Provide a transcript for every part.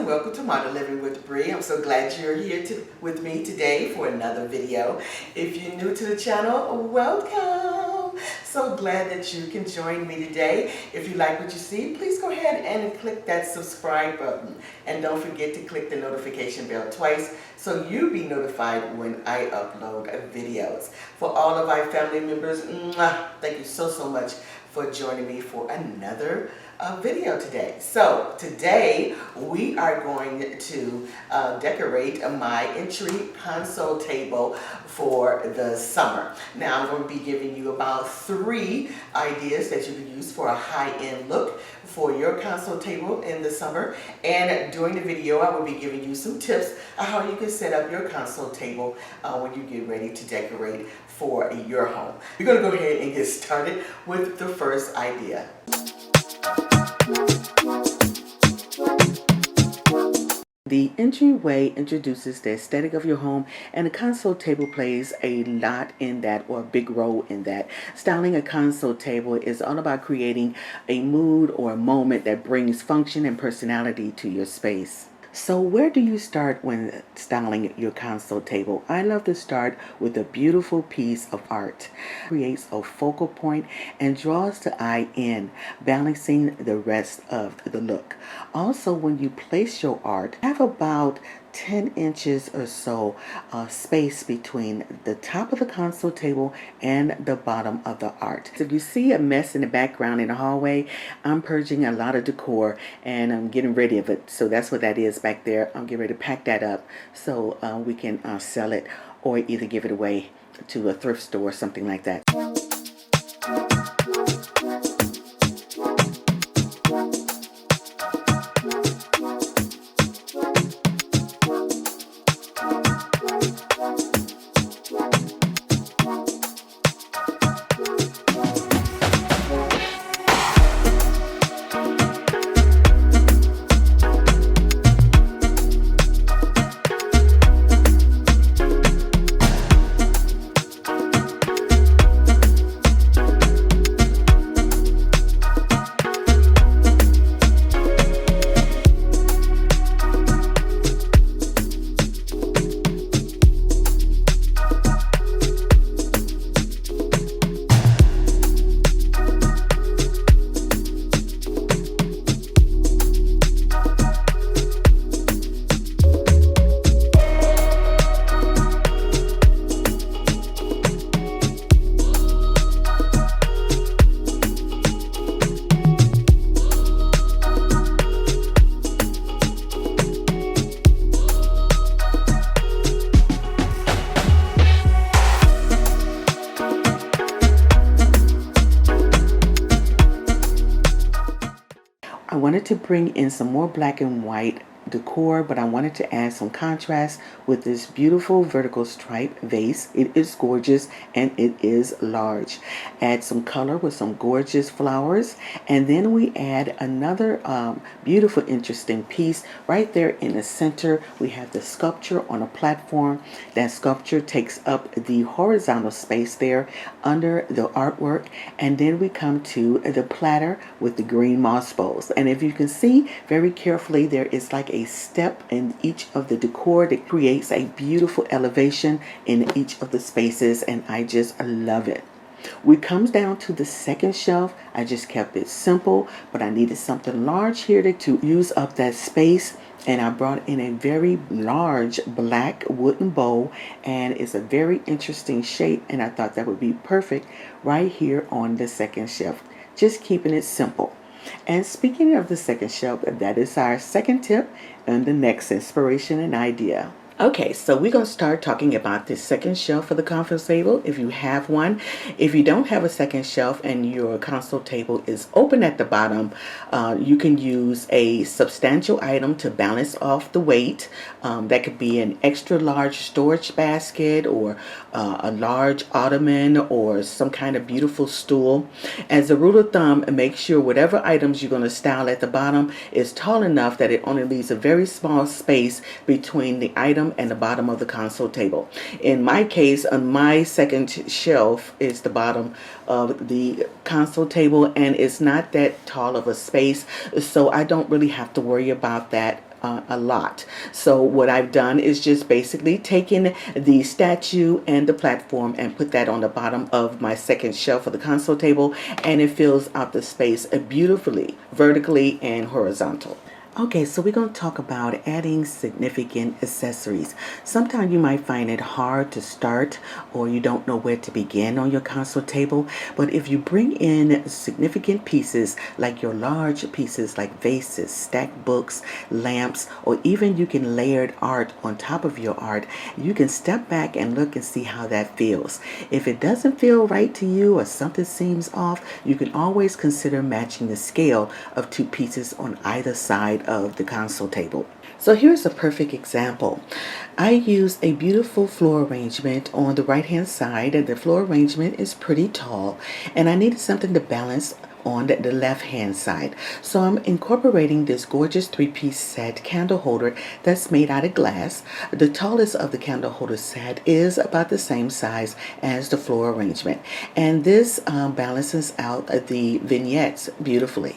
and welcome to Modern Living with Bree. I'm so glad you're here with me today for another video. If you're new to the channel, welcome. So glad that you can join me today. If you like what you see, please go ahead and click that subscribe button. And don't forget to click the notification bell twice so you'll be notified when I upload videos. For all of our family members, thank you so much for joining me for another video today. So today we are going to decorate my entry console table for the summer. Now I'm going to be giving you about 3 ideas that you can use for a high-end look for your console table in the summer. And during the video I will be giving you some tips on how you can set up your console table when you get ready to decorate for your home. We're going to go ahead and get started with the first idea. The entryway introduces the aesthetic of your home, and a console table plays a lot in that, or a big role in that. Styling a console table is all about creating a mood or a moment that brings function and personality to your space. So where do you start when styling your console table? I love to start with a beautiful piece of art. It creates a focal point and draws the eye in, balancing the rest of the look. Also, when you place your art, have about 10 inches or so space between the top of the console table and the bottom of the art. So if you see a mess in the background in the hallway, I'm purging a lot of decor and I'm getting rid of it. So that's what that is back there. I'm getting ready to pack that up so we can sell it or either give it away to a thrift store or something like that. I wanted to bring in some more black and white decor, but I wanted to add some contrast with this beautiful vertical stripe vase. It is gorgeous and it is large. Add some color with some gorgeous flowers, and then we add another beautiful, interesting piece right there in the center. We have the sculpture on a platform. That sculpture takes up the horizontal space there under the artwork, and then we come to the platter with the green moss bowls. And if you can see very carefully, there is like a step in each of the decor that creates a beautiful elevation in each of the spaces, and I just love it. We comes down to the second shelf. I just kept it simple, but I needed something large here to use up that space, and I brought in a very large black wooden bowl, and it's a very interesting shape, and I thought that would be perfect right here on the second shelf, just keeping it simple. And speaking of the second shelf, that is our second tip and the next inspiration and idea. Okay, so we're going to start talking about the second shelf for the console table, if you have one. If you don't have a second shelf and your console table is open at the bottom, you can use a substantial item to balance off the weight. That could be an extra large storage basket, or a large ottoman, or some kind of beautiful stool. As a rule of thumb, make sure whatever items you're going to style at the bottom is tall enough that it only leaves a very small space between the item and the bottom of the console table. In my case, on my second shelf is the bottom of the console table, and it's not that tall of a space, so I don't really have to worry about that a lot. So what I've done is just basically taken the statue and the platform and put that on the bottom of my second shelf of the console table, and it fills out the space beautifully, vertically and horizontal. Okay, so we're going to talk about adding significant accessories. Sometimes you might find it hard to start or you don't know where to begin on your console table. But if you bring in significant pieces like your large pieces like vases, stacked books, lamps, or even you can layered art on top of your art, you can step back and look and see how that feels. If it doesn't feel right to you or something seems off, you can always consider matching the scale of two pieces on either side of the console table. So here's a perfect example. I use a beautiful floor arrangement on the right hand side, and the floor arrangement is pretty tall, and I needed something to balance on the left hand side. So I'm incorporating this gorgeous 3-piece set candle holder that's made out of glass. The tallest of the candle holder set is about the same size as the floor arrangement, and this balances out the vignettes beautifully.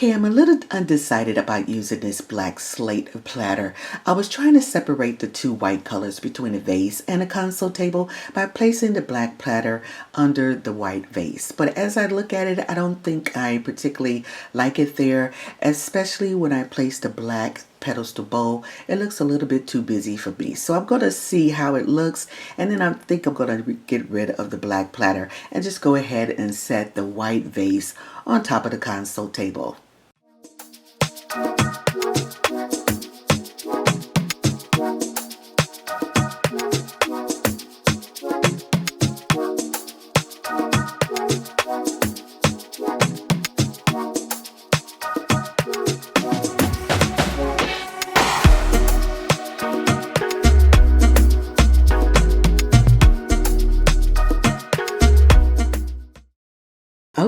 Okay, I'm a little undecided about using this black slate platter. I was trying to separate the two white colors between a vase and a console table by placing the black platter under the white vase. But as I look at it, I don't think I particularly like it there, especially when I place the black pedestal bowl. It looks a little bit too busy for me. So I'm going to see how it looks, and then I think I'm going to get rid of the black platter and just go ahead and set the white vase on top of the console table.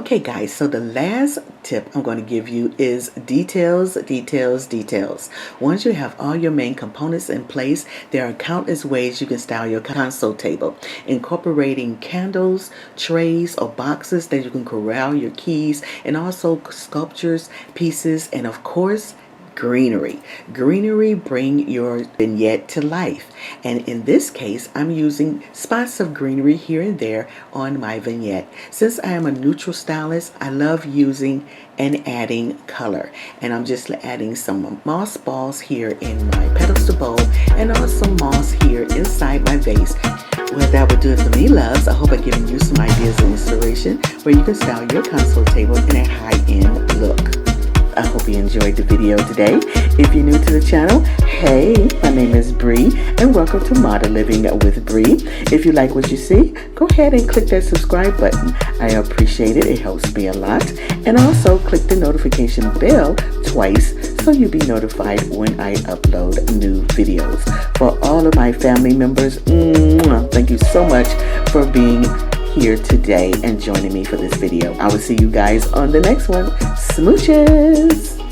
Okay guys, so the last tip I'm going to give you is details, details, details. Once you have all your main components in place, there are countless ways you can style your console table, incorporating candles, trays, or boxes that you can corral your keys, and also sculptures, pieces, and of course, greenery. Greenery bring your vignette to life. And in this case, I'm using spots of greenery here and there on my vignette. Since I am a neutral stylist, I love using and adding color. And I'm just adding some moss balls here in my pedestal bowl and also moss here inside my vase. Well, that would do it for me, loves. I hope I've given you some ideas and inspiration where you can style your console table in a high-end look. I hope you enjoyed the video today. If you're new to the channel, hey, my name is Bree, and welcome to Modern Living with Bree. If you like what you see, go ahead and click that subscribe button. I appreciate it. It helps me a lot. And also click the notification bell twice so you'll be notified when I upload new videos. For all of my family members, thank you so much for being here today and joining me for this video. I will see you guys on the next one. Smooches!